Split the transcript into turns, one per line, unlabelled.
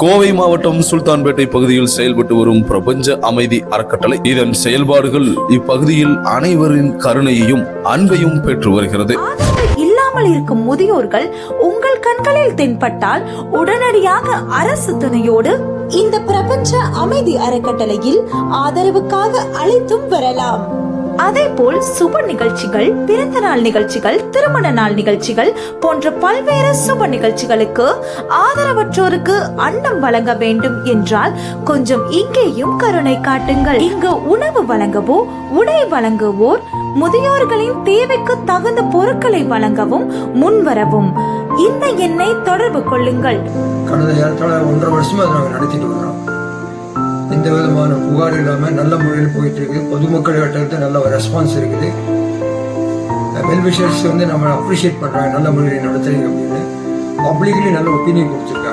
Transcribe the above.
கோவை மாவட்டம் சுல்தான்பேட்டை பகுதியில் செயல்பட்டு வரும் பிரபஞ்ச அமைதி அறக்கட்டளை இதன் செயல்பாடுகள் இப்பகுதியில் அனைவரின் கருணையையும் அன்பையும் பெற்று வருகிறது.
இல்லாமல் இருக்கும் முதியோர்கள் உங்கள் கண்களில் தென்பட்டால் உடனடியாக அரசு துணையோடு இந்த பிரபஞ்ச அமைதி அறக்கட்டளையில் ஆதரவுக்காக அழைத்தும் வரலாம். அதேபோல் சுப நிகழ்ச்சிகள், பிறந்த நாள் நிகழ்ச்சிகள், திருமண நாள் நிகழ்ச்சிகள் போன்ற பல்வேறு சுப நிகழ்ச்சிகளுக்கு ஆதரவற்றோருக்கு அன்னம் வழங்க வேண்டும் என்றால் கொஞ்சம் இங்கேயும் கருணை காட்டுங்கள். இங்கு உணவு வழங்கவோ, உடை வழங்குவோர், முதியோர்களின் தேவைக்கு தகுந்த பொருட்களை வழங்கவும் முன்வரவும் இந்த எண்ணை தொடர்பு கொள்ளுங்கள்.
கடந்த 1.5 வருஷமா நாங்கள் நடத்திட்டு வரோம். எந்த விதமான புகார் இல்லாம நல்ல முறையில் போயிட்டு இருக்கு. பொதுமக்கள் கிட்ட நல்ல ஒரு ரெஸ்பான்ஸ் இருக்குது. வெல்விஷர்ஸ் நம்ம அப்ரிஷியேட் பண்றாங்க, நல்ல முறையில் நடத்துறீங்க அப்படின்னு. பப்ளிக்லி நல்ல ஒப்பீனியன் கொடுத்துருக்காங்க.